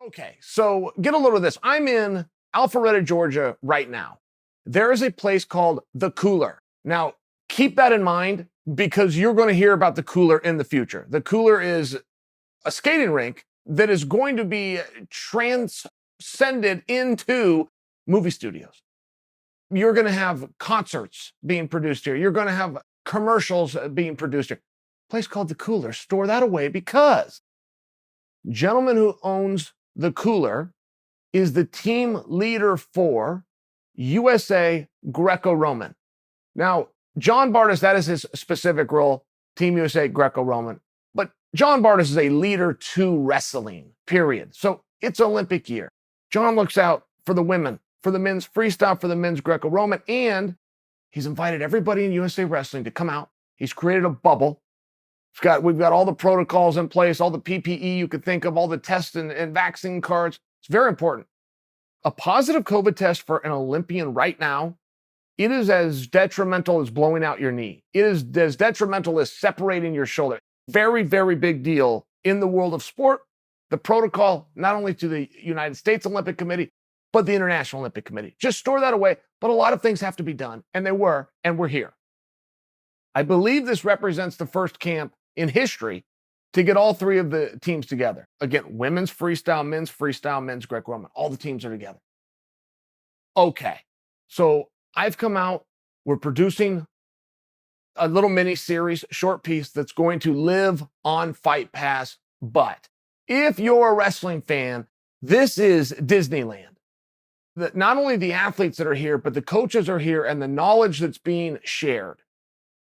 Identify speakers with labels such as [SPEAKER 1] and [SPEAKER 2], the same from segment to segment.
[SPEAKER 1] Okay, so get a load of this. I'm in Alpharetta, Georgia right now. There is a place called The Cooler. Now, keep that in mind because you're going to hear about The Cooler in the future. The Cooler is a skating rink that is going to be transcended into movie studios. You're going to have concerts being produced here. You're going to have commercials being produced here. A place called The Cooler. Store that away because gentleman who owns The Cooler is the team leader for USA Greco-Roman. Now, John Bardas, that is his specific role, Team USA Greco-Roman. But John Bardas is a leader to wrestling, period. So it's Olympic year. John looks out for the women, for the men's freestyle, for the men's Greco-Roman, and he's invited everybody in USA Wrestling to come out. He's created a bubble. We've got all the protocols in place, all the PPE you could think of, all the tests and vaccine cards. It's very important. A positive COVID test for an Olympian right now, it is as detrimental as blowing out your knee. It is as detrimental as separating your shoulder. Very, very big deal in the world of sport. The protocol, not only to the United States Olympic Committee, but the International Olympic Committee. Just store that away. But a lot of things have to be done, and they were, and we're here. I believe this represents the first camp in history to get all three of the teams together. Again, women's freestyle, men's Greco-Roman. All the teams are together. Okay, so I've come out. We're producing a little mini series, short piece that's going to live on Fight Pass. But if you're a wrestling fan, this is Disneyland. Not only the athletes that are here, but the coaches are here and the knowledge that's being shared.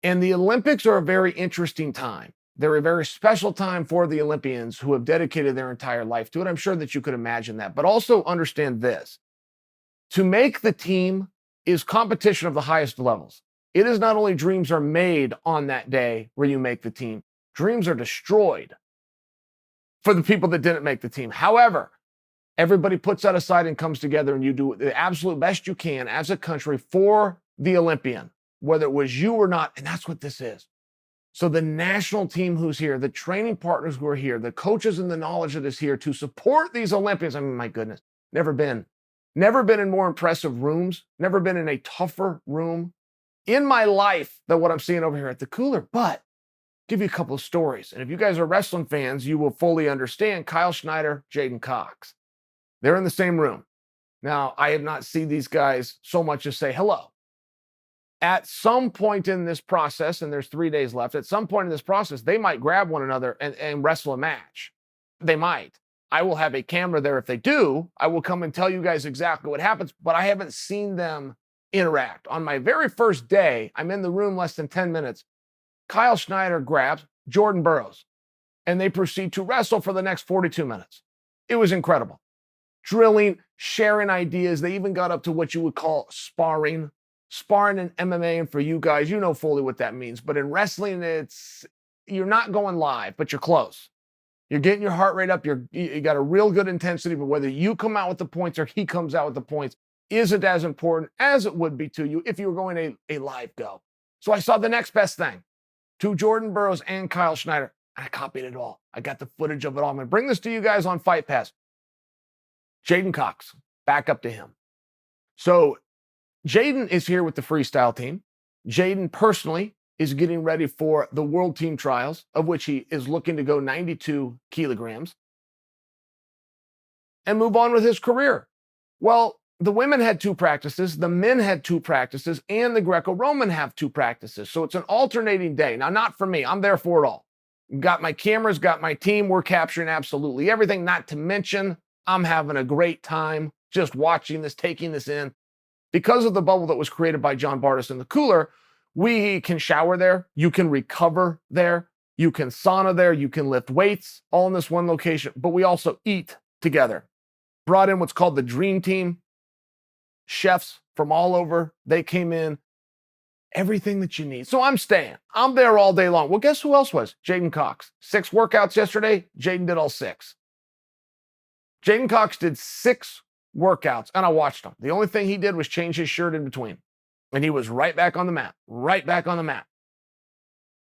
[SPEAKER 1] And the Olympics are a very interesting time. They're a very special time for the Olympians who have dedicated their entire life to it. I'm sure that you could imagine that. But also understand this. To make the team is competition of the highest levels. It is not only dreams are made on that day where you make the team, dreams are destroyed for the people that didn't make the team. However, everybody puts that aside and comes together and you do the absolute best you can as a country for the Olympian, whether it was you or not. And that's what this is. So the national team who's here, the training partners who are here, the coaches and the knowledge that is here to support these Olympians. I mean, my goodness, never been in more impressive rooms, never been in a tougher room in my life than what I'm seeing over here at the Cooler. But give you a couple of stories. And if you guys are wrestling fans, you will fully understand Kyle Schneider, J'Den Cox. They're in the same room. Now, I have not seen these guys so much as say hello. At some point in this process, and there's 3 days left, at some point in this process, they might grab one another and wrestle a match. They might. I will have a camera there if they do. I will come and tell you guys exactly what happens, but I haven't seen them interact. On my very first day, I'm in the room less than 10 minutes. Kyle Schneider grabs Jordan Burroughs, and they proceed to wrestle for the next 42 minutes. It was incredible. Drilling, sharing ideas. They even got up to what you would call sparring. Sparring in MMA, and for you guys, you know fully what that means. But in wrestling, you're not going live, but you're close. You're getting your heart rate up. You got a real good intensity, but whether you come out with the points or he comes out with the points isn't as important as it would be to you if you were going a live go. So I saw the next best thing to Jordan Burroughs and Kyle Schneider. I copied it all. I got the footage of it all. I'm going to bring this to you guys on Fight Pass. J'Den Cox, back up to him. So J'Den is here with the freestyle team. J'Den personally is getting ready for the World Team Trials, of which he is looking to go 92 kilograms and move on with his career. Well, the women had 2 practices, the men had 2 practices, and the Greco-Roman have 2 practices. So it's an alternating day. Now, not for me. I'm there for it all. Got my cameras, got my team. We're capturing absolutely everything, not to mention I'm having a great time just watching this, taking this in. Because of the bubble that was created by John Bardas in the Cooler, we can shower there. You can recover there. You can sauna there. You can lift weights all in this one location. But we also eat together. Brought in what's called the Dream Team. Chefs from all over. They came in. Everything that you need. So I'm staying. I'm there all day long. Well, guess who else was? J'Den Cox. 6 workouts yesterday. J'Den did all 6. J'Den Cox did 6 workouts, and I watched him. The only thing he did was change his shirt in between, and he was right back on the mat, right back on the mat.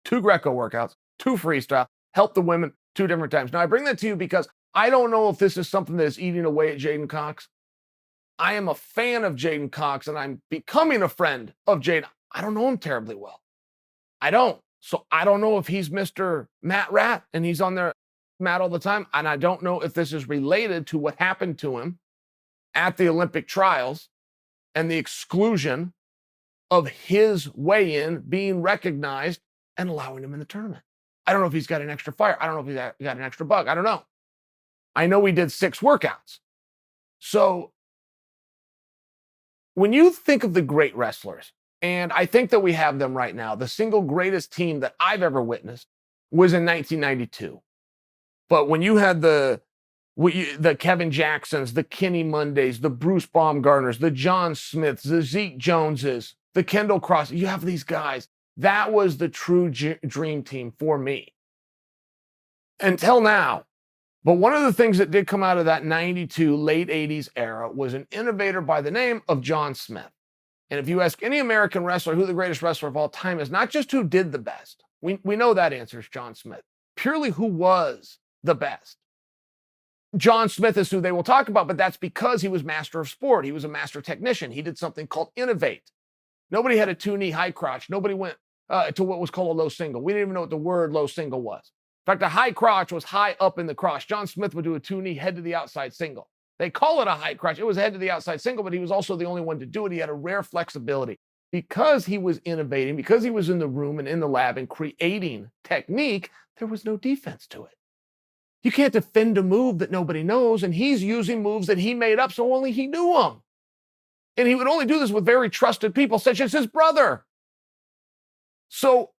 [SPEAKER 1] 2 Greco workouts, 2 freestyle, helped the women 2 different times. Now, I bring that to you because I don't know if this is something that is eating away at J'Den Cox. I am a fan of J'Den Cox, and I'm becoming a friend of J'Den. I don't know him terribly well. I don't. So I don't know if he's Mr. Matt Rat and he's on there Matt all the time. And I don't know if this is related to what happened to him at the Olympic trials and the exclusion of his weigh-in being recognized and allowing him in the tournament. I don't know if he's got an extra fire. I don't know if he's got an extra bug. I don't know. I know he did 6 workouts. So when you think of the great wrestlers, and I think that we have them right now, the single greatest team that I've ever witnessed was in 1992. But when you had the Kevin Jacksons, the Kenny Mondays, the Bruce Baumgartners, the John Smiths, the Zeke Joneses, the Kendall Cross, you have these guys. That was the true dream team for me until now. But one of the things that did come out of that 92 late 80s era was an innovator by the name of John Smith. And if you ask any American wrestler who the greatest wrestler of all time is, not just who did the best, we know that answer is John Smith, purely who was the best. John Smith is who they will talk about, but that's because he was master of sport. He was a master technician. He did something called innovate. Nobody had a 2-knee high crotch. Nobody went to what was called a low single. We didn't even know what the word low single was. In fact, a high crotch was high up in the crotch. John Smith would do a 2-knee head to the outside single. They call it a high crotch. It was head to the outside single, but he was also the only one to do it. He had a rare flexibility. Because he was innovating, because he was in the room and in the lab and creating technique, there was no defense to it. You can't defend a move that nobody knows, and he's using moves that he made up so only he knew them. And he would only do this with very trusted people, such as his brother. So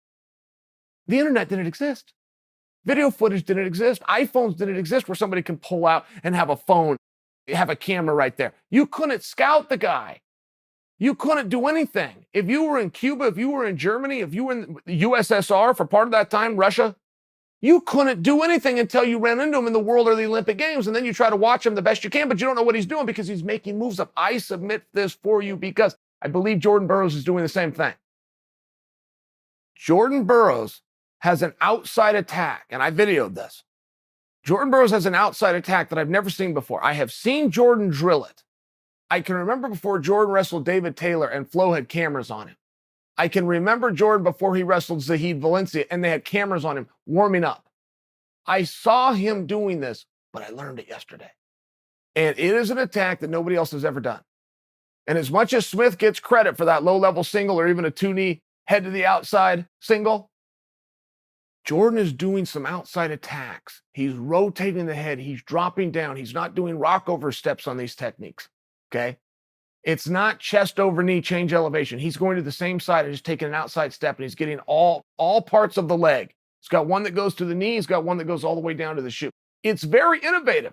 [SPEAKER 1] the internet didn't exist. Video footage didn't exist. iPhones didn't exist where somebody can pull out and have a phone, have a camera right there. You couldn't scout the guy. You couldn't do anything. If you were in Cuba, if you were in Germany, if you were in the USSR for part of that time, Russia, you couldn't do anything until you ran into him in the World or the Olympic Games, and then you try to watch him the best you can, but you don't know what he's doing because he's making moves up. I submit this for you because I believe Jordan Burroughs is doing the same thing. Jordan Burroughs has an outside attack, and I videoed this. Jordan Burroughs has an outside attack that I've never seen before. I have seen Jordan drill it. I can remember before Jordan wrestled David Taylor and Flo had cameras on him. I can remember Jordan before he wrestled Zahid Valencia and they had cameras on him warming up. I saw him doing this, but I learned it yesterday. And it is an attack that nobody else has ever done. And as much as Smith gets credit for that low-level single or even a 2-knee head to the outside single, Jordan is doing some outside attacks. He's rotating the head. He's dropping down. He's not doing rockover steps on these techniques, okay? It's not chest over knee change elevation. He's going to the same side and just taking an outside step, and he's getting all parts of the leg. He's got one that goes to the knee. He's got one that goes all the way down to the shoe. It's very innovative.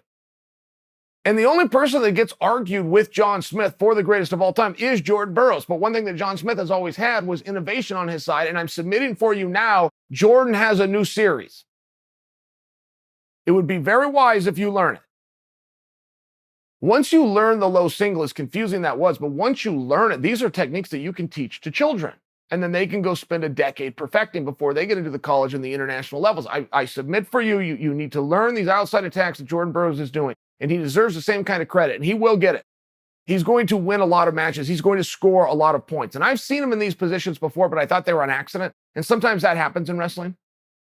[SPEAKER 1] And the only person that gets argued with John Smith for the greatest of all time is Jordan Burroughs. But one thing that John Smith has always had was innovation on his side. And I'm submitting for you now, Jordan has a new series. It would be very wise if you learn it. Once you learn the low single, as confusing that was, but once you learn it, these are techniques that you can teach to children. And then they can go spend a decade perfecting before they get into the college and the international levels. I submit for you, you need to learn these outside attacks that Jordan Burroughs is doing. And he deserves the same kind of credit, and he will get it. He's going to win a lot of matches. He's going to score a lot of points. And I've seen him in these positions before, but I thought they were an accident. And sometimes that happens in wrestling.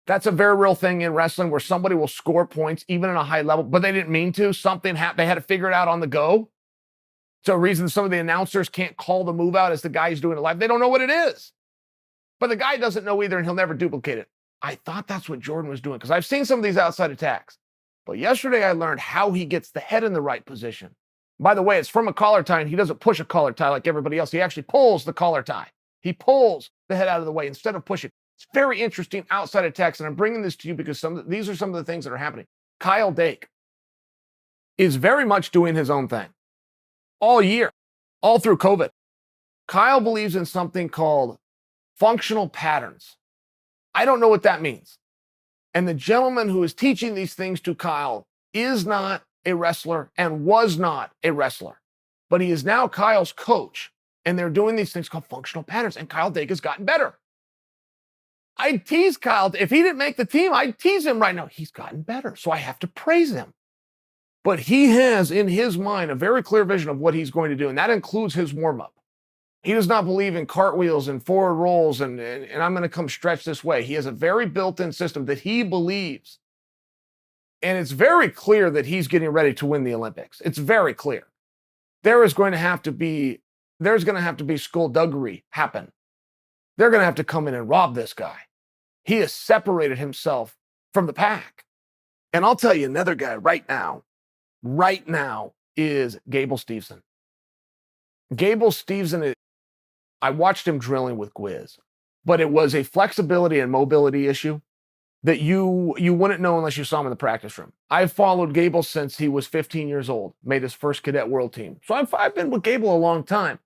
[SPEAKER 1] That's a very real thing in wrestling where somebody will score points even at a high level, but they didn't mean to. Something happened. They had to figure it out on the go. So a reason some of the announcers can't call the move out as the guy's doing it live. They don't know what it is. But the guy doesn't know either, and he'll never duplicate it. I thought that's what Jordan was doing because I've seen some of these outside attacks. But yesterday I learned how he gets the head in the right position. By the way, it's from a collar tie, and he doesn't push a collar tie like everybody else. He actually pulls the collar tie. He pulls the head out of the way instead of pushing. It's very interesting outside attacks, and I'm bringing this to you because these are some of the things that are happening. Kyle Dake is very much doing his own thing all year, all through COVID. Kyle believes in something called functional patterns. I don't know what that means. And the gentleman who is teaching these things to Kyle is not a wrestler and was not a wrestler, but he is now Kyle's coach. And they're doing these things called functional patterns. And Kyle Dake has gotten better. I'd tease Kyle. If he didn't make the team, I'd tease him right now. He's gotten better. So I have to praise him. But he has in his mind a very clear vision of what he's going to do, and that includes his warm-up. He does not believe in cartwheels and forward rolls and I'm going to come stretch this way. He has a very built-in system that he believes. And it's very clear that he's getting ready to win the Olympics. It's very clear. There's going to have to be skullduggery happen. They're going to have to come in and rob this guy. He has separated himself from the pack. And I'll tell you another guy right now is Gable Steveson. Gable Steveson, I watched him drilling with Gwiz, but it was a flexibility and mobility issue that you wouldn't know unless you saw him in the practice room. I've followed Gable since he was 15 years old, made his first cadet world team. So I've been with Gable a long time.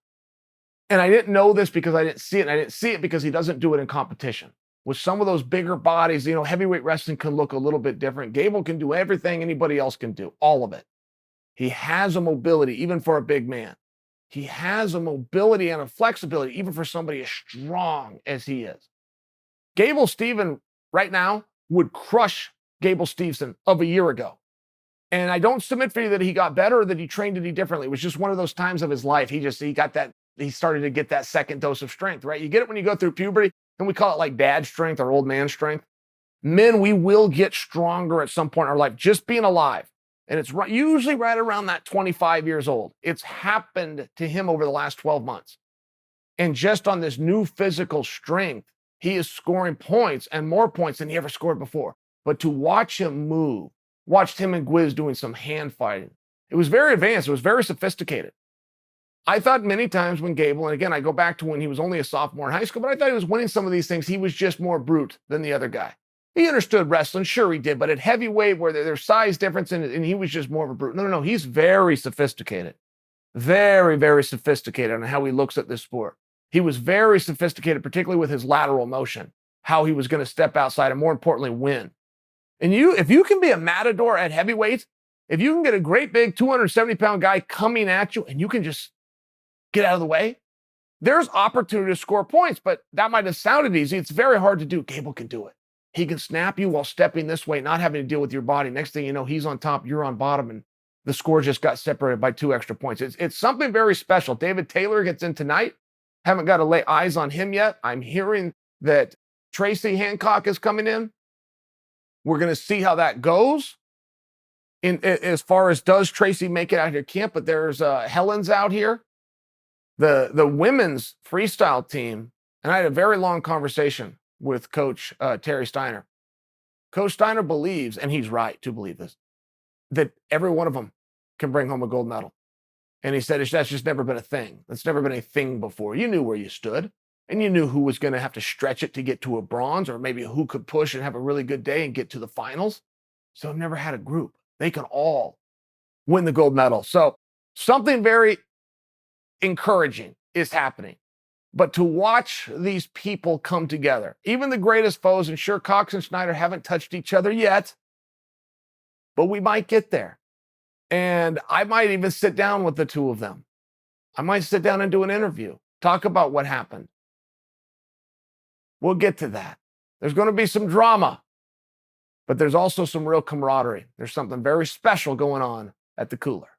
[SPEAKER 1] And I didn't know this because I didn't see it. And I didn't see it because he doesn't do it in competition. With some of those bigger bodies, heavyweight wrestling can look a little bit different. Gable can do everything anybody else can do, all of it. He has a mobility, even for a big man. He has a mobility and a flexibility, even for somebody as strong as he is. Gable Steveson right now would crush Gable Steveson of a year ago. And I don't submit for you that he got better or that he trained any differently. It was just one of those times of his life. He started to get that second dose of strength, right? You get it when you go through puberty, and we call it like dad strength or old man strength. Men, we will get stronger at some point in our life, just being alive. And it's usually right around that 25 years old. It's happened to him over the last 12 months. And just on this new physical strength, he is scoring points and more points than he ever scored before. But to watch him move, watched him and Gwiz doing some hand fighting. It was very advanced. It was very sophisticated. I thought many times when Gable, and again, I go back to when he was only a sophomore in high school, but I thought he was winning some of these things. He was just more brute than the other guy. He understood wrestling, sure he did, but at heavyweight where there's size difference and he was just more of a brute. No, he's very sophisticated. Very, very sophisticated on how he looks at this sport. He was very sophisticated, particularly with his lateral motion, how he was going to step outside and more importantly, win. And if you can be a matador at heavyweight, if you can get a great big 270-pound guy coming at you and you can just get out of the way, there's opportunity to score points, but that might have sounded easy. It's very hard to do. Gable can do it. He can snap you while stepping this way, not having to deal with your body. Next thing you know, he's on top, you're on bottom, and the score just got separated by 2 extra points. It's something very special. David Taylor gets in tonight. Haven't got to lay eyes on him yet. I'm hearing that Tracy Hancock is coming in. We're going to see how that goes. As far as does Tracy make it out here camp, but there's Helen's out here. The women's freestyle team, and I had a very long conversation with Coach Terry Steiner. Coach Steiner believes, and he's right to believe this, that every one of them can bring home a gold medal. And he said that's just never been a thing. That's never been a thing before. You knew where you stood, and you knew who was going to have to stretch it to get to a bronze, or maybe who could push and have a really good day and get to the finals. So I've never had a group. They can all win the gold medal. So something very encouraging is happening. But to watch these people come together, even the greatest foes, and sure, Cox and Schneider haven't touched each other yet, but we might get there. And I might even sit down with the two of them. I might sit down and do an interview, talk about what happened. We'll get to that. There's going to be some drama, but there's also some real camaraderie. There's something very special going on at the Cooler.